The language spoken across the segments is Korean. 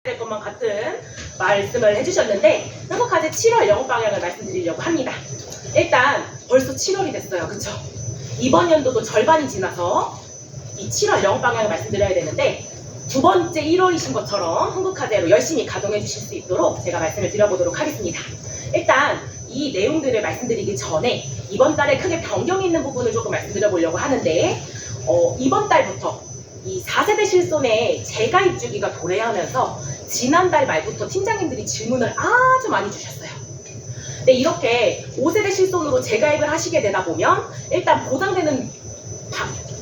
될 것만 같은 말씀을 해주셨는데 행복카드 7월 영업 방향을 말씀드리려고 합니다. 일단 벌써 7월이 됐어요. 그쵸? 이번 연도도 절반이 지나서 이 7월 영업 방향을 말씀드려야 되는데 두 번째 1월이신 것처럼 행복카드로 열심히 가동해 주실 수 있도록 제가 말씀을 드려보도록 하겠습니다. 일단 이 내용들을 말씀드리기 전에 이번 달에 크게 변경이 있는 부분을 조금 말씀드려보려고 하는데 이번 달부터 이 4세대 실손의 재가입 주기가 도래하면서 지난달 말부터 팀장님들이 질문을 아주 많이 주셨어요. 근데 이렇게 5세대 실손으로 재가입을 하시게 되다 보면 일단 보장되는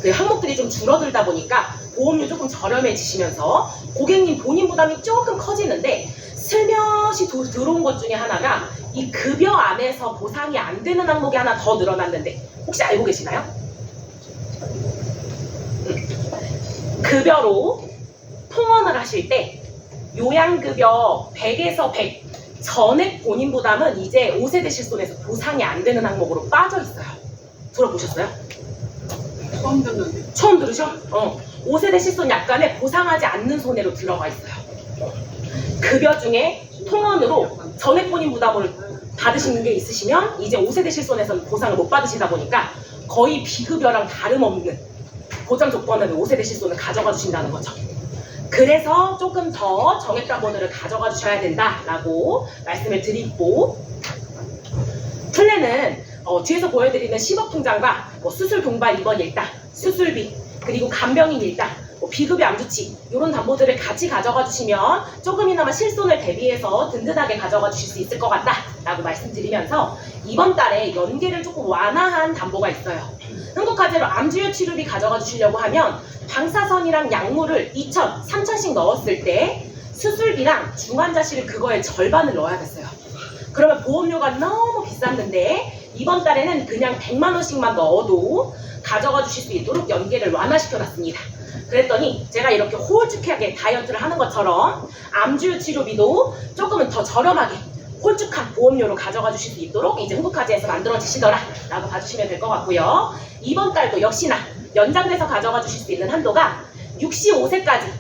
그 항목들이 좀 줄어들다 보니까 보험료 조금 저렴해지시면서 고객님 본인 부담이 조금 커지는데 슬며시 들어온 것 중에 하나가 이 급여 안에서 보상이 안 되는 항목이 하나 더 늘어났는데 혹시 알고 계시나요? 급여로 통원을 하실 때 요양급여 100에서 100 전액 본인 부담은 이제 5세대 실손에서 보상이 안 되는 항목으로 빠져 있어요. 들어보셨어요? 처음 듣는데. 처음 들으셔? 5세대 실손 약관에 보상하지 않는 손해로 들어가 있어요. 급여 중에 통원으로 전액 본인 부담을 받으시는 게 있으시면 이제 5세대 실손에서는 보상을 못 받으시다 보니까 거의 비급여랑 다름없는 보장 조건을 5세대 실손을 가져가 주신다는 거죠. 그래서 조금 더 정액 담보들을 가져가 주셔야 된다라고 말씀을 드리고 플랜은 뒤에서 보여드리는 10억 통장과 수술 동반 입원 일당, 수술비, 그리고 간병인 일당, 비급여 암주치 이런 담보들을 같이 가져가 주시면 조금이나마 실손을 대비해서 든든하게 가져가 주실 수 있을 것 같다라고 말씀드리면서 이번 달에 연계를 조금 완화한 담보가 있어요. 행복카드로 암주유 치료비 가져가 주시려고 하면 방사선이랑 약물을 2,000, 3,000씩 넣었을 때 수술비랑 중환자실을 그거의 절반을 넣어야겠어요. 그러면 보험료가 너무 비쌌는데 이번 달에는 그냥 100만 원씩만 넣어도 가져가 주실 수 있도록 연계를 완화시켜 놨습니다. 그랬더니 제가 이렇게 홀쭉하게 다이어트를 하는 것처럼 암주유 치료비도 조금은 더 저렴하게 홀쭉한 보험료로 가져가 주실 수 있도록 이제 행복카드에서 만들어지시더라 라고 봐주시면 될 것 같고요. 이번 달도 역시나 연장돼서 가져가 주실 수 있는 한도가 65세까지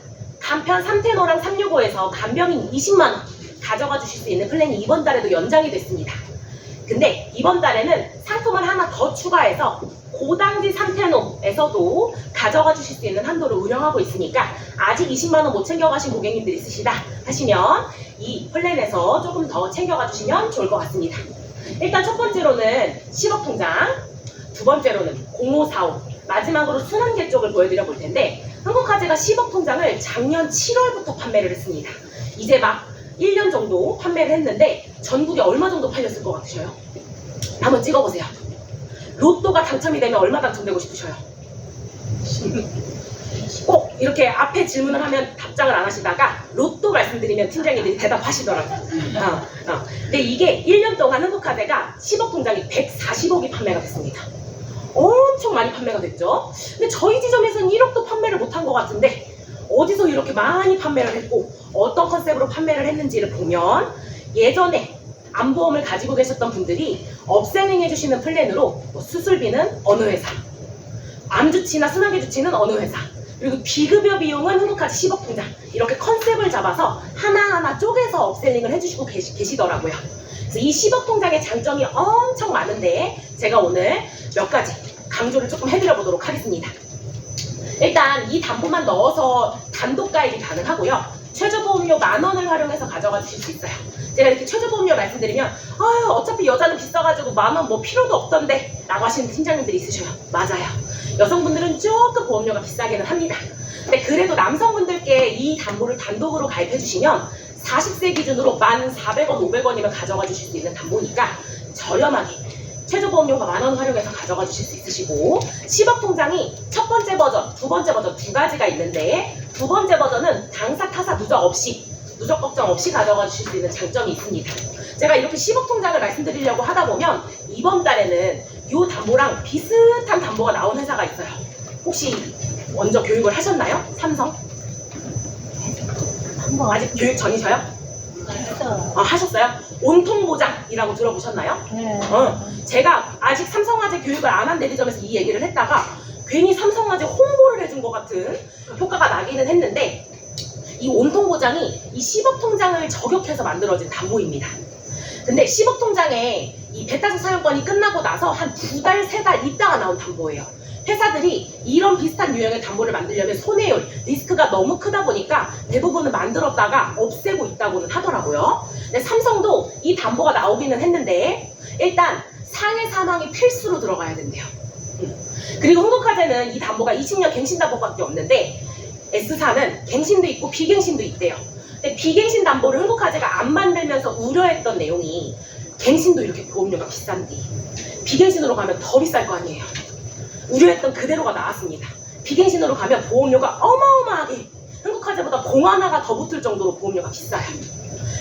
간편 3테노랑 365에서 간병인 20만원 가져가 주실 수 있는 플랜이 이번 달에도 연장이 됐습니다. 근데 이번 달에는 상품을 하나 더 추가해서 고당지 3테노에서도 가져가 주실 수 있는 한도를 운영하고 있으니까 아직 20만원 못 챙겨가신 고객님들 있으시다 하시면 이 플랜에서 조금 더 챙겨가 주시면 좋을 것 같습니다. 일단 첫 번째로는 10억 통장, 두 번째로는 0545, 마지막으로 순환계 쪽을 보여드려 볼 텐데 행복카드가 10억 통장을 작년 7월부터 판매를 했습니다. 이제 막 1년 정도 판매를 했는데 전국에 얼마 정도 팔렸을 것 같으셔요? 한번 찍어보세요. 로또가 당첨이 되면 얼마 당첨되고 싶으셔요? 꼭 이렇게 앞에 질문을 하면 답장을 안 하시다가 로또 말씀드리면 팀장님들이 대답하시더라고요. 근데 이게 1년 동안 행복카드가 10억 통장이 140억이 판매가 됐습니다. 엄청 많이 판매가 됐죠. 근데 저희 지점에서는 1억도 판매를 못한 것 같은데 어디서 이렇게 많이 판매를 했고 어떤 컨셉으로 판매를 했는지를 보면 예전에 암보험을 가지고 계셨던 분들이 업셀링 해주시는 플랜으로 수술비는 어느 회사, 암주치나 순환계 주치는 어느 회사, 그리고 비급여 비용은 행복카드 10억 통장 이렇게 컨셉을 잡아서 하나하나 쪼개서 업셀링을 해주시고 계시더라고요. 그래서 이 10억 통장의 장점이 엄청 많은데 제가 오늘 몇 가지 강조를 조금 해드려 보도록 하겠습니다. 일단 이 담보만 넣어서 단독 가입이 가능하고요. 최저보험료 10,000원을 활용해서 가져가 주실 수 있어요. 제가 이렇게 최저보험료 말씀드리면 아유 어차피 여자는 비싸가지고 10,000원 뭐 필요도 없던데 라고 하시는 팀장님들이 있으셔요. 맞아요. 여성분들은 조금 보험료가 비싸기는 합니다. 근데 그래도 남성분들께 이 담보를 단독으로 가입해 주시면 40세 기준으로 1,400원, 500원이면 가져가 주실 수 있는 담보니까 저렴하게 최저보험료가 10,000원 활용해서 가져가 주실 수 있으시고 10억 통장이 첫 번째 버전, 두 번째 버전 두 가지가 있는데 두 번째 버전은 당사 타사 누적 걱정 없이 가져가 주실 수 있는 장점이 있습니다. 제가 이렇게 10억 통장을 말씀드리려고 하다 보면 이번 달에는 이 담보랑 비슷한 담보가 나온 회사가 있어요. 혹시 먼저 교육을 하셨나요? 삼성? 아직 교육 전이셔요? 하셨어요? 온통보장이라고 들어보셨나요? 네. 제가 아직 삼성화재 교육을 안 한 대리점에서 이 얘기를 했다가 괜히 삼성화재 홍보를 해준 것 같은 효과가 나기는 했는데 이 온통보장이 이 10억 통장을 저격해서 만들어진 담보입니다. 근데 10억 통장에 이 배타적 사용권이 끝나고 나서 한 2달, 3달 있다가 나온 담보예요. 회사들이 이런 비슷한 유형의 담보를 만들려면 손해율, 리스크가 너무 크다 보니까 대부분은 만들었다가 없애고 있다고는 하더라고요. 근데 삼성도 이 담보가 나오기는 했는데 일단 상해 사망이 필수로 들어가야 된대요. 그리고 흥국화재는 이 담보가 20년 갱신 담보밖에 없는데 S사는 갱신도 있고 비갱신도 있대요. 근데 비갱신 담보를 흥국화재가 안 만들면서 우려했던 내용이 갱신도 이렇게 보험료가 비싼데 비갱신으로 가면 더 비쌀 거 아니에요. 우려했던 그대로가 나왔습니다. 비갱신으로 가면 보험료가 어마어마하게 흥국화재보다 공 하나가 더 붙을 정도로 보험료가 비싸요.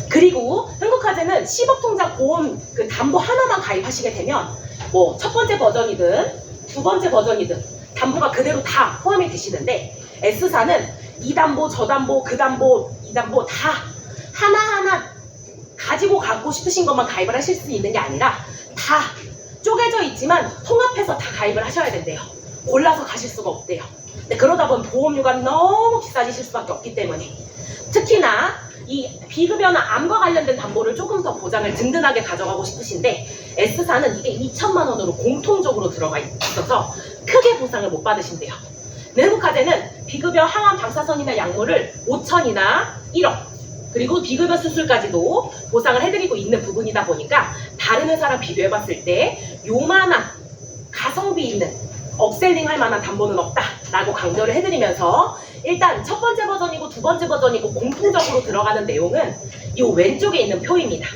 그리고 흥국화재는 10억 통장 보험 그 담보 하나만 가입하시게 되면 뭐 첫 번째 버전이든 두 번째 버전이든 담보가 그대로 다 포함이 되시는데 S사는 이 담보, 저 담보, 그 담보, 이 담보 다 하나하나 가지고 갖고 싶으신 것만 가입을 하실 수 있는 게 아니라 다 쪼개져 있지만 통합해서 다 가입을 하셔야 된대요. 골라서 가실 수가 없대요. 근데 그러다 보면 보험료가 너무 비싸지실 수밖에 없기 때문에 특히나 이 비급여나 암과 관련된 담보를 조금 더 보장을 든든하게 가져가고 싶으신데 S사는 이게 2천만 원으로 공통적으로 들어가 있어서 크게 보상을 못 받으신대요. 흥국화재는 비급여 항암 방사선이나 약물을 5천이나 1억 그리고 비급여 수술까지도 보상을 해드리고 있는 부분이다 보니까 다른 회사랑 비교해봤을 때 요만한 가성비 있는 업셀링 할 만한 담보는 없다라고 강조를 해드리면서 일단 첫 번째 버전이고 두 번째 버전이고 공통적으로 들어가는 내용은 이 왼쪽에 있는 표입니다.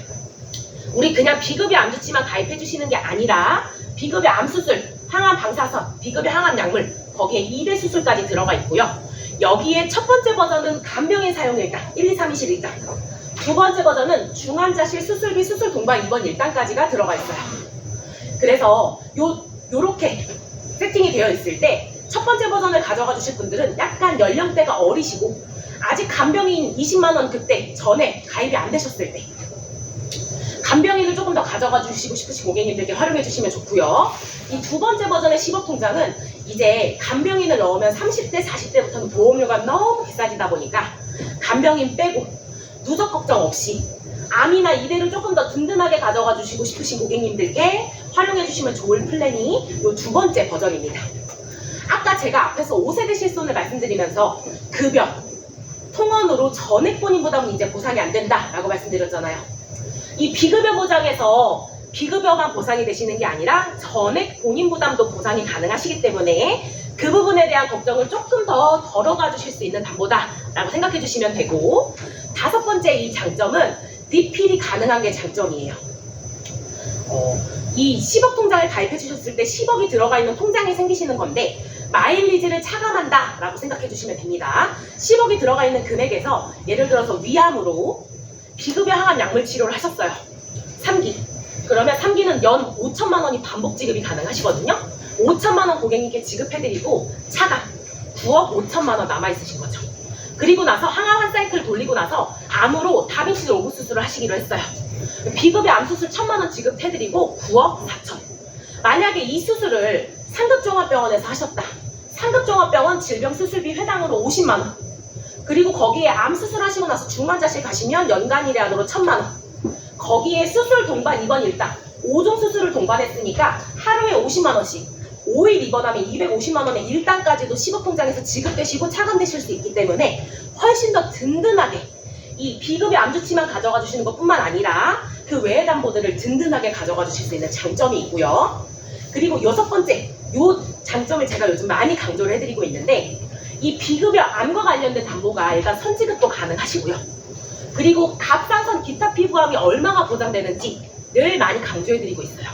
우리 그냥 비급여 암주치만 가입해 주시는 게 아니라 비급여 암수술, 항암 방사선, 비급여 항암 약물 거기에 2대 수술까지 들어가 있고요. 여기에 첫 번째 버전은 간병인 사용 일당 1, 2, 3, 2실 일당 두 번째 버전은 중환자실 수술비 수술 동반 입원 일당까지가 들어가 있어요. 그래서 요렇게 세팅이 되어 있을 때 첫 번째 버전을 가져가 주실 분들은 약간 연령대가 어리시고 아직 간병인 20만 원 그때 전에 가입이 안 되셨을 때 간병인을 조금 더 가져가 주시고 싶으신 고객님들께 활용해 주시면 좋고요. 이 두 번째 버전의 10억 통장은 이제 간병인을 넣으면 30대, 40대부터는 보험료가 너무 비싸지다 보니까 간병인 빼고 누적 걱정 없이 암이나 이대를 조금 더 든든하게 가져가 주시고 싶으신 고객님들께 활용해 주시면 좋을 플랜이 이 두 번째 버전입니다. 아까 제가 앞에서 5세대 실손을 말씀드리면서 급여, 통원으로 전액 본인 부담은 이제 보상이 안 된다라고 말씀드렸잖아요. 이 비급여 보장에서 비급여만 보상이 되시는 게 아니라 전액 본인 부담도 보상이 가능하시기 때문에 그 부분에 대한 걱정을 조금 더 덜어가 주실 수 있는 담보다라고 생각해 주시면 되고 다섯 번째 이 장점은 리필이 가능한 게 장점이에요. 이 10억 통장을 가입해 주셨을 때 10억이 들어가 있는 통장이 생기시는 건데 마일리지를 차감한다 라고 생각해 주시면 됩니다. 10억이 들어가 있는 금액에서 예를 들어서 위암으로 비급여 항암 약물 치료를 하셨어요. 3기. 그러면 3기는 연 5천만 원이 반복 지급이 가능하시거든요. 5천만 원 고객님께 지급해드리고 차감 9억 5천만 원 남아있으신 거죠. 그리고 나서 항암 한 사이클 돌리고 나서 암으로 다빈치 오브 수술을 하시기로 했어요. 비급여 암 수술 1천만 원 지급해드리고 9억 4천. 만약에 이 수술을 상급종합병원에서 하셨다. 상급종합병원 질병수술비 회당으로 50만 원. 그리고 거기에 암 수술하시고 나서 중환자실 가시면 연간 1회안으로 1,000만 원. 거기에 수술 동반 입원 일당 5종 수술을 동반했으니까 하루에 50만 원씩 5일 입원하면 250만 원의 일당까지도 10억 통장에서 지급되시고 차감되실 수 있기 때문에 훨씬 더 든든하게 이 비급여 암주치만 가져가 주시는 것뿐만 아니라 그 외의 담보들을 든든하게 가져가 주실 수 있는 장점이 있고요. 그리고 여섯 번째, 요 장점을 제가 요즘 많이 강조를 해드리고 있는데 이 비급여 암과 관련된 담보가 일단 선지급도 가능하시고요. 그리고 갑상선 기타 피부암이 얼마가 보장되는지 늘 많이 강조해드리고 있어요.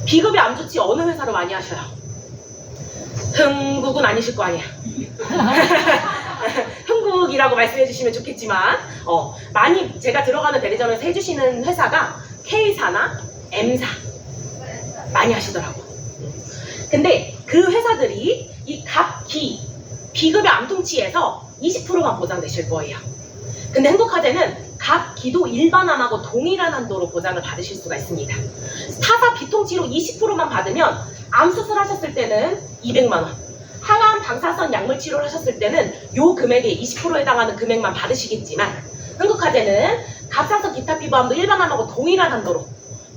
비급여 암주치 어느 회사로 많이 하셔요? 흥국은 아니실 거 아니야. 흥국이라고 말씀해 주시면 좋겠지만 많이 제가 들어가는 대리점에서 해주시는 회사가 K사나 M사 많이 하시더라고. 근데 그 회사들이 이 갑기 비급여 암통치에서 20%만 보장되실 거예요. 근데 흥국화재는 갑기도 일반암하고 동일한 한도로 보장을 받으실 수가 있습니다. 타사 비통치로 20%만 받으면 암 수술하셨을 때는 200만 원, 항암 방사선 약물 치료를 하셨을 때는 요 금액의 20%에 해당하는 금액만 받으시겠지만 흥국화재는 갑상선 기타 피부암도 일반암하고 동일한 한도로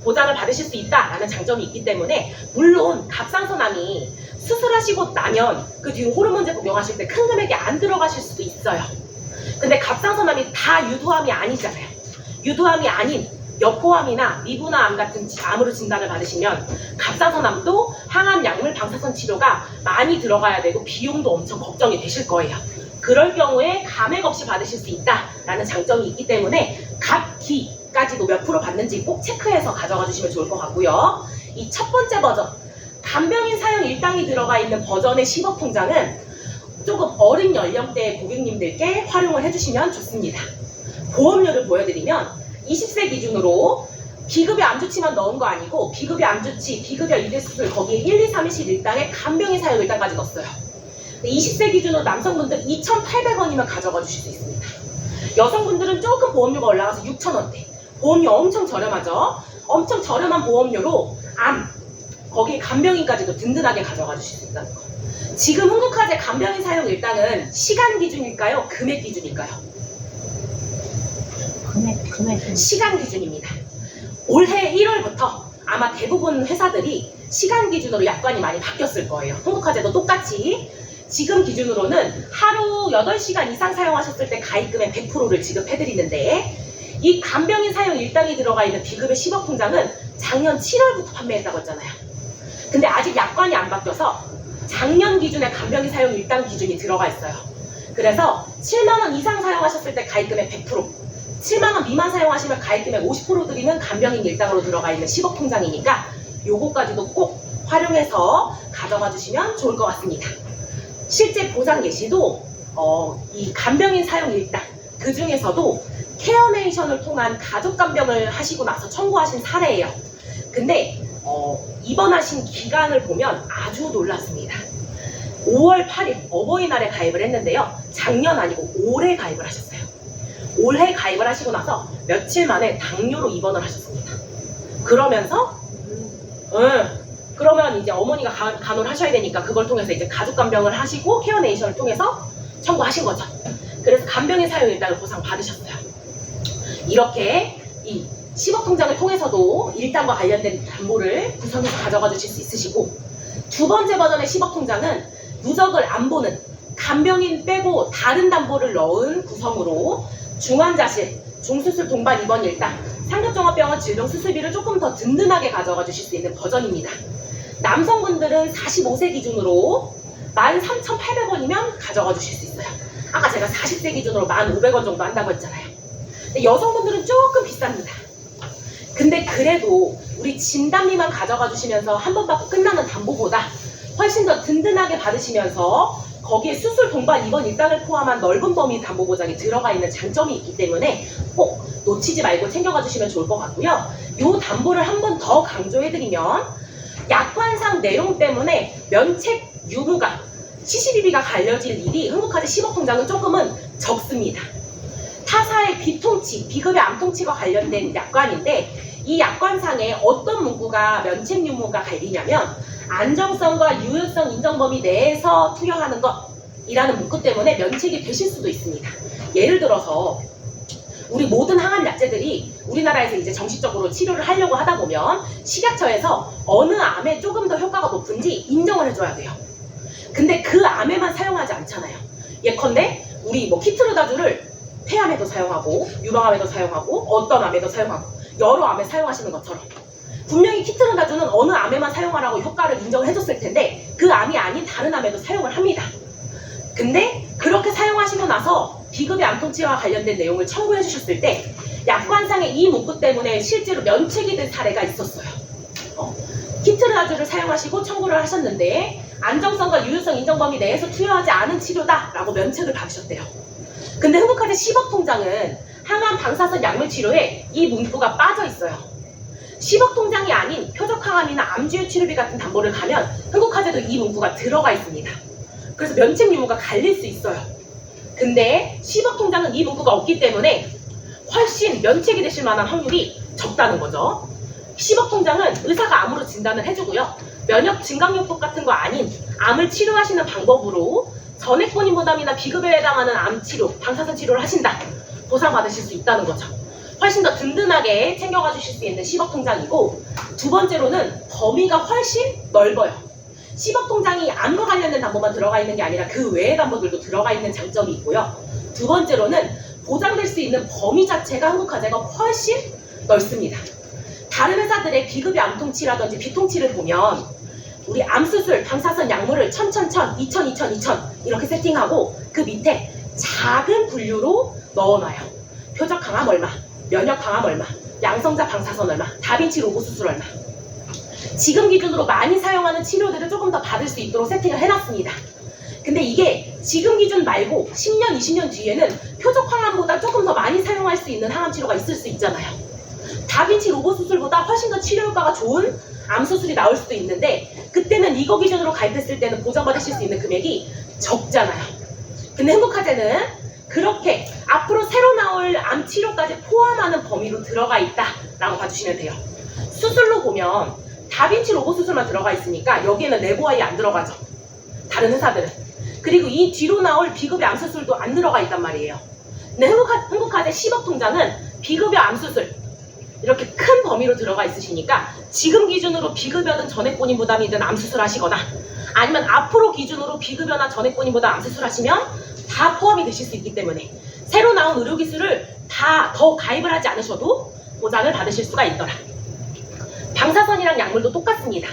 보장을 받으실 수 있다라는 장점이 있기 때문에 물론 갑상선암이 수술하시고 나면 그 뒤로 호르몬제 복용하실 때 큰 금액이 안 들어가실 수도 있어요. 근데 갑상선암이 다 유두암이 아니잖아요. 유두암이 아닌 여포암이나 미분화암 같은 암으로 진단을 받으시면 갑상선암도 항암 약물 방사선 치료가 많이 들어가야 되고 비용도 엄청 걱정이 되실 거예요. 그럴 경우에 감액 없이 받으실 수 있다라는 장점이 있기 때문에 갑기까지도 몇 프로 받는지 꼭 체크해서 가져가 주시면 좋을 것 같고요. 이 첫 번째 버전, 간병인 사용 일당이 들어가 있는 버전의 10억 통장은 조금 어린 연령대의 고객님들께 활용을 해주시면 좋습니다. 보험료를 보여드리면 20세 기준으로 비급여 암주치만 넣은 거 아니고 비급여 암주치, 비급여 이대수술 거기에 1, 2, 3, 1실 일당에 간병인 사용 일당까지 넣었어요. 20세 기준으로 남성분들 2,800원이면 가져가 주실 수 있습니다. 여성분들은 조금 보험료가 올라가서 6,000원대. 보험료 엄청 저렴하죠? 엄청 저렴한 보험료로 암, 거기에 간병인까지도 든든하게 가져가 주실 수 있다는 거. 지금 흥국화재 간병인 사용 일당은 시간 기준일까요? 금액 기준일까요? 금액. 시간 기준입니다. 올해 1월부터 아마 대부분 회사들이 시간 기준으로 약관이 많이 바뀌었을 거예요. 흥국화재도 똑같이 지금 기준으로는 하루 8시간 이상 사용하셨을 때 가입금의 100%를 지급해드리는데 이 간병인 사용 일당이 들어가 있는 비급여 10억 통장은 작년 7월부터 판매했다고 했잖아요. 근데 아직 약관이 안 바뀌어서 작년 기준의 간병인 사용 일당 기준이 들어가 있어요. 그래서 7만원 이상 사용하셨을 때 가입금의 100%, 7만원 미만 사용하시면 가입금의 50% 드리는 간병인 일당으로 들어가 있는 10억 통장이니까 요거까지도 꼭 활용해서 가져가 주시면 좋을 것 같습니다. 실제 보상 예시도 이 간병인 사용 일당 그 중에서도 케어네이션을 통한 가족 간병을 하시고 나서 청구하신 사례예요. 근데 입원하신 기간을 보면 아주 놀랐습니다. 5월 8일 어버이날에 가입을 했는데요. 작년 아니고 올해 가입을 하셨어요. 올해 가입을 하시고 나서 며칠 만에 당뇨로 입원을 하셨습니다. 그러면서 그러면 이제 어머니가 간호를 하셔야 되니까 그걸 통해서 이제 가족 간병을 하시고 케어네이션을 통해서 청구하신 거죠. 그래서 간병인 사용 일당을 보상 받으셨어요. 이렇게 이 10억 통장을 통해서도 일당과 관련된 담보를 구성해서 가져가 주실 수 있으시고, 두 번째 버전의 10억 통장은 누적을 안 보는 간병인 빼고 다른 담보를 넣은 구성으로 중환자실, 중수술 동반 입원 일당, 상급종합병원 질병 수술비를 조금 더 든든하게 가져가 주실 수 있는 버전입니다. 남성분들은 45세 기준으로 13,800원이면 가져가 주실 수 있어요. 아까 제가 40세 기준으로 1,500원 정도 한다고 했잖아요. 근데 여성분들은 조금 비쌉니다. 근데 그래도 우리 진단비만 가져가 주시면서 한 번 받고 끝나는 담보보다 훨씬 더 든든하게 받으시면서 거기에 수술 동반 입원 일당을 포함한 넓은 범위 담보 보장이 들어가 있는 장점이 있기 때문에 꼭 놓치지 말고 챙겨가 주시면 좋을 것 같고요. 이 담보를 한 번 더 강조해드리면 약관상 내용 때문에 면책 유무가 CCBB가 갈려질 일이 흥국화재 10억 통장은 조금은 적습니다. 타사의 비통치, 비급여 암통치가 관련된 약관인데 이 약관상에 어떤 문구가 면책 유무가 갈리냐면 안정성과 유효성 인정 범위 내에서 투여하는 것이라는 문구 때문에 면책이 되실 수도 있습니다. 예를 들어서 우리 모든 항암 약제들이 우리나라에서 이제 정식적으로 치료를 하려고 하다 보면 식약처에서 어느 암에 조금 더 효과가 높은지 인정을 해줘야 돼요. 근데 그 암에만 사용하지 않잖아요. 예컨대 우리 뭐 키트르다주를 폐암에도 사용하고 유방암에도 사용하고 어떤 암에도 사용하고 여러 암에 사용하시는 것처럼 분명히 키트르다주는 어느 암에만 사용하라고 효과를 인정을 해줬을 텐데 그 암이 아닌 다른 암에도 사용을 합니다. 근데 그렇게 사용하시고 나서 비급여 암통치와 관련된 내용을 청구해 주셨을 때 약관상의 이 문구 때문에 실제로 면책이 된 사례가 있었어요. 키트르다주를 사용하시고 청구를 하셨는데 안정성과 유효성 인정 범위 내에서 투여하지 않은 치료다라고 면책을 받으셨대요. 근데 흥국화재 10억 통장은 항암 방사선 약물 치료에 이 문구가 빠져 있어요. 10억 통장이 아닌 표적항암이나 암주의 치료비 같은 담보를 가면 흥국화재도 이 문구가 들어가 있습니다. 그래서 면책 유무가 갈릴 수 있어요. 근데 10억 통장은 이 문구가 없기 때문에 훨씬 면책이 되실 만한 확률이 적다는 거죠. 10억 통장은 의사가 암으로 진단을 해주고요. 면역 증강요법 같은 거 아닌 암을 치료하시는 방법으로 전액본인 부담이나 비급여에 해당하는 암 치료, 방사선 치료를 하신다. 보상받으실 수 있다는 거죠. 훨씬 더 든든하게 챙겨가 주실 수 있는 10억 통장이고, 두 번째로는 범위가 훨씬 넓어요. 10억 통장이 암과 관련된 담보만 들어가 있는 게 아니라 그 외의 담보들도 들어가 있는 장점이 있고요. 두 번째로는 보장될 수 있는 범위 자체가 한국화재가 훨씬 넓습니다. 다른 회사들의 비급여 암통치라든지 비통치를 보면 우리 암수술, 방사선 약물을 1000, 2000 이렇게 세팅하고 그 밑에 작은 분류로 넣어놔요. 표적 강암 얼마, 면역 강암 얼마, 양성자 방사선 얼마, 다빈치 로봇 수술 얼마. 지금 기준으로 많이 사용하는 치료들을 조금 더 받을 수 있도록 세팅을 해놨습니다. 근데 이게 지금 기준 말고 10년, 20년 뒤에는 표적 항암보다 조금 더 많이 사용할 수 있는 항암 치료가 있을 수 있잖아요. 다빈치 로봇 수술보다 훨씬 더 치료 효과가 좋은 암 수술이 나올 수도 있는데, 그때는 이거 기준으로 가입했을 때는 보장받으실 수 있는 금액이 적잖아요. 근데 행복화재는 그렇게 앞으로 새로 나올 암 치료까지 포함하는 범위로 들어가 있다라고 봐주시면 돼요. 수술로 보면 다빈치 로봇 수술만 들어가 있으니까 여기에는 레보아이 안 들어가죠. 다른 회사들은. 그리고 이 뒤로 나올 비급여 암 수술도 안 들어가 있단 말이에요. 근데 행복화재 10억 통장은 비급여 암 수술 이렇게 큰 범위로 들어가 있으시니까 지금 기준으로 비급여든 전액본인 부담이든 암 수술 하시거나 아니면 앞으로 기준으로 비급여나 전액본인 부담 암 수술 하시면 다 포함이 되실 수 있기 때문에 새로 나온 의료기술을 다 더 가입을 하지 않으셔도 보장을 받으실 수가 있더라. 방사선이랑 약물도 똑같습니다.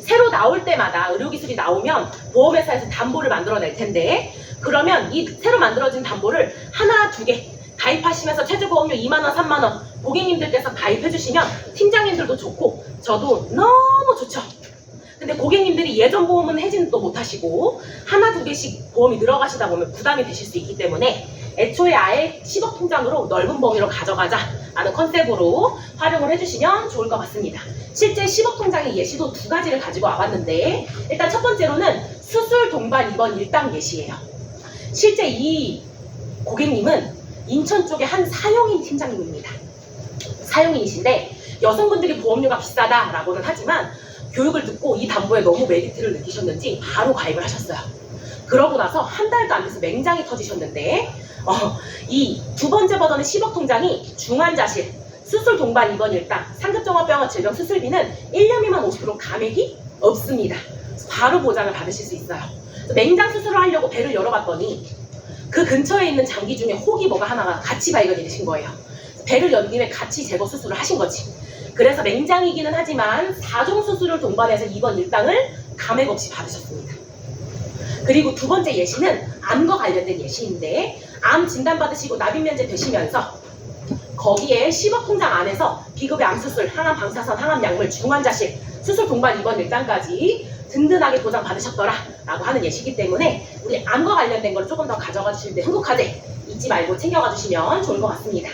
새로 나올 때마다 의료기술이 나오면 보험회사에서 담보를 만들어낼 텐데, 그러면 이 새로 만들어진 담보를 하나, 두 개 가입하시면서 최저보험료 2만원, 3만원 고객님들께서 가입해주시면 팀장님들도 좋고 저도 너무 좋죠. 근데 고객님들이 예전 보험은 해지도 못하시고 하나, 두 개씩 보험이 늘어가시다 보면 부담이 되실 수 있기 때문에 애초에 아예 10억 통장으로 넓은 범위로 가져가자 라는 컨셉으로 활용을 해주시면 좋을 것 같습니다. 실제 10억 통장의 예시도 두 가지를 가지고 와봤는데, 일단 첫 번째로는 수술 동반 입원 일당 예시예요. 실제 이 고객님은 인천 쪽에 한 사용인 팀장님입니다. 사용인이신데 여성분들이 보험료가 비싸다라고는 하지만 교육을 듣고 이 담보에 너무 메리트를 느끼셨는지 바로 가입을 하셨어요. 그러고 나서 한 달도 안 돼서 맹장이 터지셨는데, 이 두 번째 버전의 10억 통장이 중환자실, 수술 동반 입원 일당, 상급종합병원 질병 수술비는 1년 미만 50% 감액이 없습니다. 바로 보장을 받으실 수 있어요. 맹장 수술을 하려고 배를 열어봤더니 그 근처에 있는 장기 중에 혹이 뭐가 하나가 같이 발견이 되신 거예요. 배를 연 김에 같이 제거 수술을 하신 거지. 그래서 맹장이기는 하지만 4종 수술을 동반해서 입원 일당을 감액 없이 받으셨습니다. 그리고 두 번째 예시는 암과 관련된 예시인데, 암 진단받으시고 납입면제 되시면서 거기에 10억 통장 안에서 비급여 암수술, 항암 방사선, 항암 약물, 중환자실, 수술 동반 입원 일당까지 든든하게 보장 받으셨더라 라고 하는 예시이기 때문에 우리 암과 관련된 걸 조금 더 가져가 주실 때 행복화재 잊지 말고 챙겨가 주시면 좋을 것 같습니다.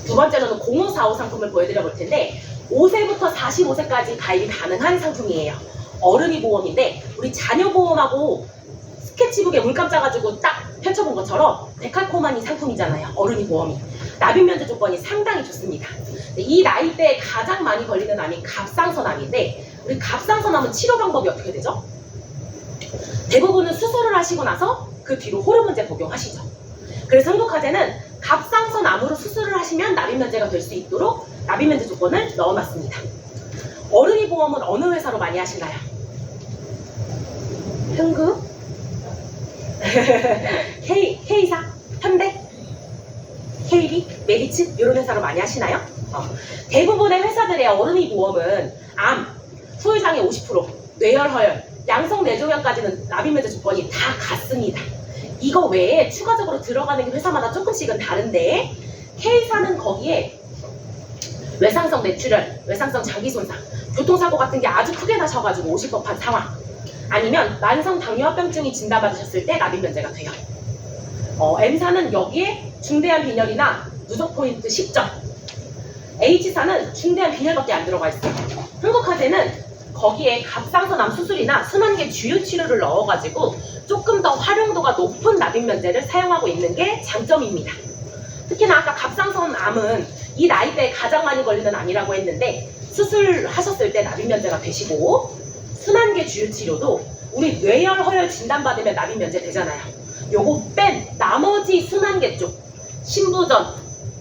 두 번째로는 0545 상품을 보여드려 볼 텐데, 5세부터 45세까지 가입이 가능한 상품이에요. 어른이 보험인데 우리 자녀 보험하고 스케치북에 물감 짜가지고 딱 펼쳐본 것처럼 데칼코마니 상품이잖아요. 어른이 보험이. 납입면제 조건이 상당히 좋습니다. 이 나이대에 가장 많이 걸리는 암이 갑상선암인데, 우리 갑상선암은 치료 방법이 어떻게 되죠? 대부분은 수술을 하시고 나서 그 뒤로 호르몬제 복용하시죠. 그래서 행복화재는 갑상선암으로 수술을 하시면 납입면제가 될 수 있도록 납입면제 조건을 넣어놨습니다. 어른이 보험은 어느 회사로 많이 하시나요? 흥국? K사? 현대? KB? 메디츠? 이런 회사로 많이 하시나요? 대부분의 회사들의 어른이 보험은 암, 후유장애 50%, 뇌열, 허열, 양성 뇌종양까지는 납입면제 조건이 다 같습니다. 이거 외에 추가적으로 들어가는 게 회사마다 조금씩은 다른데, K사는 거기에 외상성 뇌출혈, 외상성 장기 손상, 교통사고 같은 게 아주 크게 나셔가지고 오실 법한 상황, 아니면 만성 당뇨합병증이 진단받으셨을 때 납입면제가 돼요. M사는 여기에 중대한 빈혈이나 누적 포인트 10점, H사는 중대한 빈혈밖에 안 들어가 있어요. 행복화재는 거기에 갑상선암 수술이나 수만계 주요 치료를 넣어가지고 조금 더 활용도가 높은 납입면제를 사용하고 있는 게 장점입니다. 특히나 아까 갑상선암은 이 나이대에 가장 많이 걸리는 암이라고 했는데 수술하셨을 때 납입면제가 되시고, 순환계 주유치료도 우리 뇌열, 허열 진단받으면 납입면제 되잖아요. 요거 뺀 나머지 순환계 쪽, 신부전,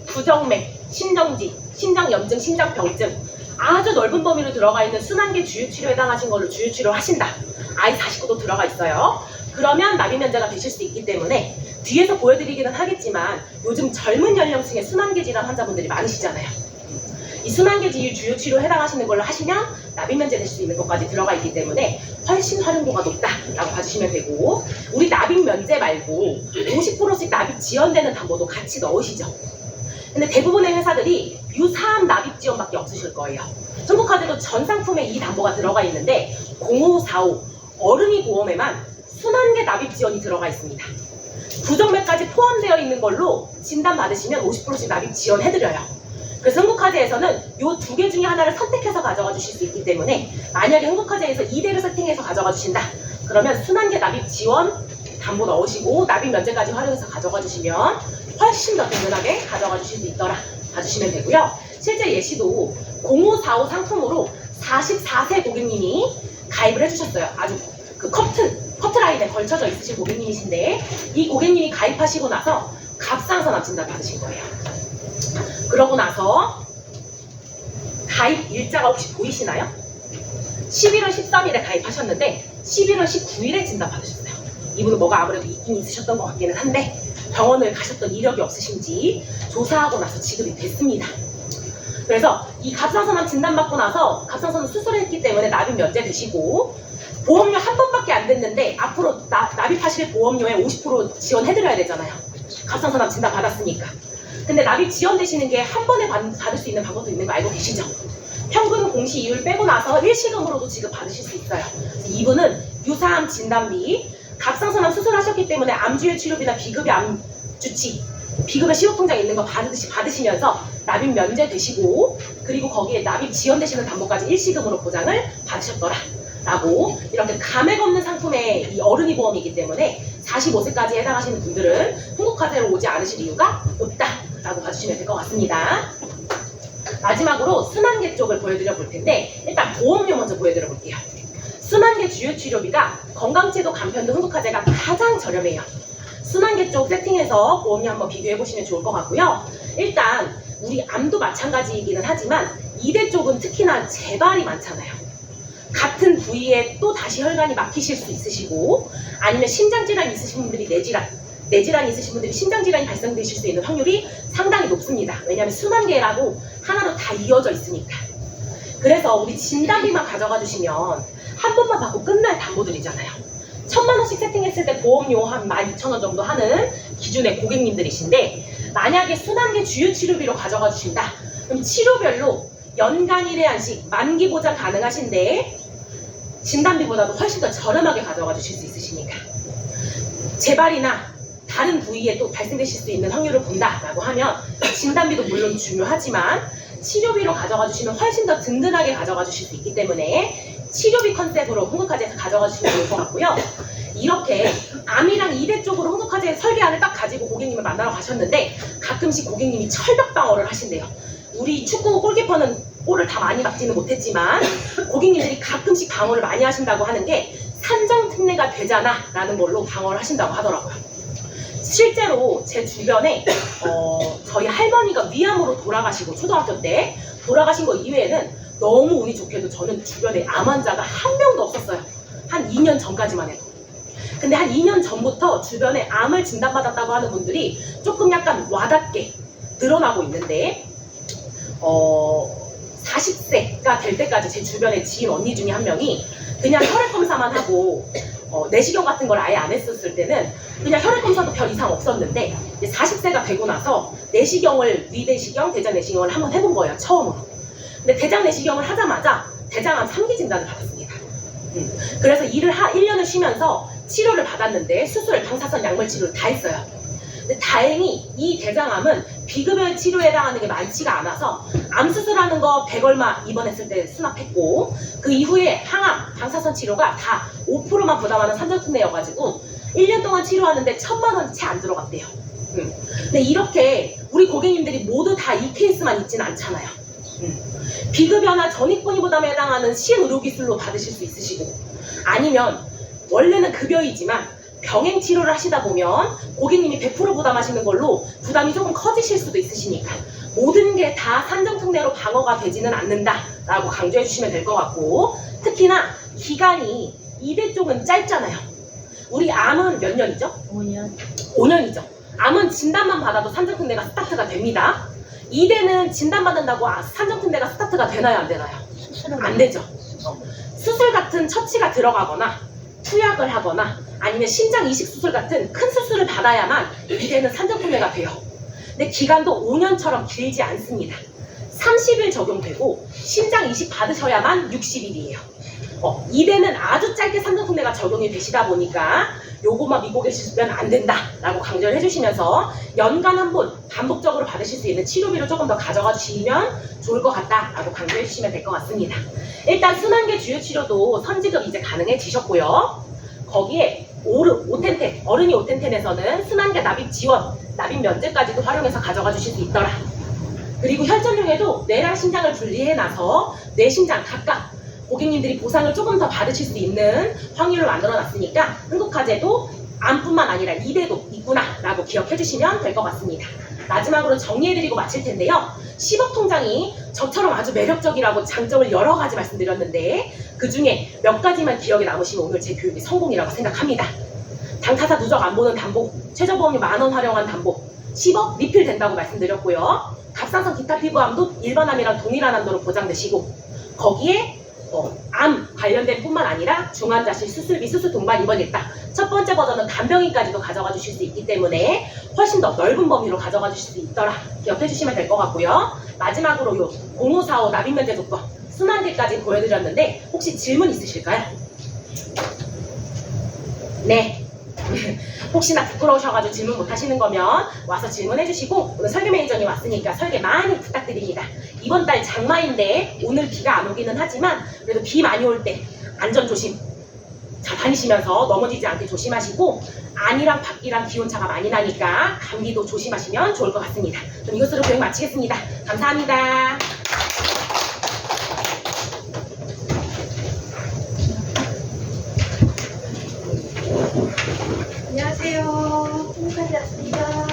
부정맥, 신정지, 신장염증, 신장병증, 아주 넓은 범위로 들어가 있는 순환계 주유치료에 해당하신 걸로 주유치료 하신다. I49도 들어가 있어요. 그러면 납입면제가 되실 수 있기 때문에 뒤에서 보여드리기는 하겠지만 요즘 젊은 연령층의 순환계 질환 환자분들이 많으시잖아요. 이 순환계 주유치료에 해당하시는 걸로 하시면 납입면제 될 수 있는 것까지 들어가 있기 때문에 훨씬 활용도가 높다라고 봐주시면 되고, 우리 납입면제 말고 50%씩 납입 지연되는 담보도 같이 넣으시죠. 근데 대부분의 회사들이 유사암 납입 지원밖에 없으실 거예요. 한국카드도 전 상품에 이 담보가 들어가 있는데 0545 어른이 보험에만 순환계 납입 지원이 들어가 있습니다. 부정맥까지 포함되어 있는 걸로 진단 받으시면 50%씩 납입 지원해드려요. 그래서 한국카드에서는 이 두 개 중에 하나를 선택해서 가져가 주실 수 있기 때문에, 만약에 한국카드에서 2대를 세팅해서 가져가 주신다 그러면 순환계 납입 지원 담보 넣으시고 납입 면제까지 활용해서 가져가 주시면 훨씬 더 든든하게 가져가 주실 수 있더라 봐주시면 되고요. 실제 예시도 0545 상품으로 44세 고객님이 가입을 해주셨어요. 아주 그 커트라인에 걸쳐져 있으신 고객님이신데, 이 고객님이 가입하시고 나서 갑상선암 진단 받으신 거예요. 그러고 나서 가입 일자가 혹시 보이시나요? 11월 13일에 가입하셨는데 11월 19일에 진단 받으셨어요. 이분은 뭐가 아무래도 있긴 있으셨던 것 같기는 한데 병원을 가셨던 이력이 없으신지 조사하고 나서 지급이 됐습니다. 그래서 이 갑상선암 진단받고 나서 갑상선을 수술했기 때문에 납입 면제 되시고, 보험료 한 번밖에 안 됐는데 앞으로 납입하실 보험료에 50% 지원해드려야 되잖아요. 갑상선암 진단 받았으니까. 근데 납입 지원되시는 게 한 번에 받을 수 있는 방법도 있는 거 알고 계시죠? 현금 공시 이율 빼고 나서 일시금으로도 지급 받으실 수 있어요. 이분은 유사암 진단비, 갑상선암 수술하셨기 때문에 암주의 치료비나 비급여 암주치, 비급여 시급통장 있는 거 받으시면서 납입 면제 되시고, 그리고 거기에 납입 지연되시는 담보까지 일시금으로 보장을 받으셨더라 라고, 이렇게 감액 없는 상품의 이 어른이 보험이기 때문에 45세까지 해당하시는 분들은 한국카드로 오지 않으실 이유가 없다 라고 봐주시면 될 것 같습니다. 마지막으로 순환계 쪽을 보여드려 볼 텐데, 일단 보험료 먼저 보여드려 볼게요. 순환계 주유치료비가 건강제도 간편도 한국카드가 가장 저렴해요. 순환계 쪽 세팅해서 보험료 한번 비교해 보시면 좋을 것 같고요. 일단 우리 암도 마찬가지이기는 하지만 2대 쪽은 특히나 재발이 많잖아요. 같은 부위에 또 다시 혈관이 막히실 수 있으시고, 아니면 심장질환이 있으신 분들이 뇌질환이 있으신 분들이 심장질환이 발생되실 수 있는 확률이 상당히 높습니다. 왜냐하면 순환계라고 하나로 다 이어져 있으니까. 그래서 우리 진단비만 가져가 주시면 한 번만 받고 끝날 담보들이잖아요. 1000만원씩 세팅했을 때 보험료 한 12,000원 정도 하는 기준의 고객님들이신데, 만약에 순환계 주유치료비로 가져가 주신다 그럼 치료별로 연간 1회안씩 만기 보장 가능하신데 진단비보다도 훨씬 더 저렴하게 가져가 주실 수 있으시니까, 재발이나 다른 부위에 또 발생되실 수 있는 확률을 본다라고 하면 진단비도 물론 중요하지만 치료비로 가져가 주시면 훨씬 더 든든하게 가져가 주실 수 있기 때문에 치료비 컨셉으로 한국카드에서 가져가 주시면 좋을 것 같고요. 이렇게 암이랑 2대 쪽으로 한국카드의 설계안을 딱 가지고 고객님을 만나러 가셨는데 가끔씩 고객님이 철벽방어를 하신대요. 우리 축구 골키퍼는 골을 다 많이 막지는 못했지만 고객님들이 가끔씩 방어를 많이 하신다고 하는 게 산정특례가 되잖아 라는 걸로 방어를 하신다고 하더라고요. 실제로 제 주변에 저희 할머니가 위암으로 돌아가시고, 초등학교 때 돌아가신 거 이외에는 너무 운이 좋게도 저는 주변에 암 환자가 한 명도 없었어요. 한 2년 전까지만 해도. 근데 한 2년 전부터 주변에 암을 진단받았다고 하는 분들이 조금 약간 와닿게 늘어나고 있는데, 40세가 될 때까지 제 주변에 지인 언니 중에 한 명이 그냥 혈액 검사만 하고 내시경 같은 걸 아예 안 했었을 때는 그냥 혈액 검사도 별 이상 없었는데, 이제 40세가 되고 나서 내시경을, 위내시경, 대장 내시경을 한번 해본 거예요, 처음으로. 근데 대장 내시경을 하자마자 대장암 3기 진단을 받았습니다. 그래서 1년을 쉬면서 치료를 받았는데 수술, 방사선, 약물 치료를 다 했어요. 근데 다행히 이 대장암은 비급여 치료에 해당하는 게 많지가 않아서 암 수술하는 거 100얼마 입원했을 때 수납했고, 그 이후에 항암, 방사선 치료가 다 5%만 부담하는 산정특례여가지고 1년 동안 치료하는데 1000만원 채 안 들어갔대요. 근데 이렇게 우리 고객님들이 모두 다 이 케이스만 있지는 않잖아요. 비급여나 전입권위보담에 해당하는 시행의료기술로 받으실 수 있으시고, 아니면 원래는 급여이지만 병행 치료를 하시다 보면 고객님이 100% 부담하시는 걸로 부담이 조금 커지실 수도 있으시니까 모든 게 다 산정특례로 방어가 되지는 않는다라고 강조해 주시면 될 것 같고, 특히나 기간이 2대 쪽은 짧잖아요. 우리 암은 몇 년이죠? 5년. 5년이죠. 암은 진단만 받아도 산정특례가 스타트가 됩니다. 2대는 진단받는다고 산정특례가 스타트가 되나요, 안 되나요? 수술은 안 되죠. 수술 같은 처치가 들어가거나 투약을 하거나 아니면 심장 이식 수술 같은 큰 수술을 받아야만 2대는 산정특례가 돼요. 근데 기간도 5년처럼 길지 않습니다. 30일 적용되고 심장 이식 받으셔야만 60일이에요. 2대는 아주 짧게 산정특례가 적용이 되시다 보니까 요것만 믿고 계시면 안 된다라고 강조를 해주시면서 연간 한 번 반복적으로 받으실 수 있는 치료비를 조금 더 가져가 주시면 좋을 것 같다라고 강조해 주시면 될 것 같습니다. 일단 순환계 주요 치료도 선지급 이제 가능해지셨고요. 거기에 오텐텐, 어른이 오텐텐에서는 순환계 납입 지원, 납입 면제까지도 활용해서 가져가 주실 수 있더라. 그리고 혈전용에도 뇌랑 심장을 분리해놔서 뇌, 심장 각각 고객님들이 보상을 조금 더 받으실 수 있는 확률을 만들어놨으니까 흥국화재도 암뿐만 아니라 2대도 있구나라고 기억해 주시면 될 것 같습니다. 마지막으로 정리해드리고 마칠 텐데요. 10억 통장이 저처럼 아주 매력적이라고 장점을 여러 가지 말씀드렸는데 그 중에 몇 가지만 기억에 남으시면 오늘 제 교육이 성공이라고 생각합니다. 당타사 누적 안 보는 담보, 최저보험료 10,000원 활용한 담보, 10억 리필 된다고 말씀드렸고요. 갑상선 기타 피부암도 일반 암이랑 동일한 한도로 보장되시고, 거기에 암 관련된 뿐만 아니라 중환자실 수술비, 수술 동반 입원 일당, 첫 번째 버전은 간병인까지도 가져가 주실 수 있기 때문에 훨씬 더 넓은 범위로 가져가 주실 수 있더라 기억해 주시면 될 것 같고요. 마지막으로 요 0545 납입면제 조건 순환계까지 보여드렸는데 혹시 질문 있으실까요? 네. 혹시나 부끄러우셔가지고 질문 못 하시는 거면 와서 질문해 주시고, 오늘 설계 매니저님 왔으니까 설계 많이 부탁드립니다. 이번 달 장마인데 오늘 비가 안 오기는 하지만 그래도 비 많이 올 때 안전 조심 잘 다니시면서 넘어지지 않게 조심하시고, 안이랑 밖이랑 기온차가 많이 나니까 감기도 조심하시면 좋을 것 같습니다. 그럼 이것으로 교육 마치겠습니다. 감사합니다. 안녕하세요. 홍까지 왔습니다.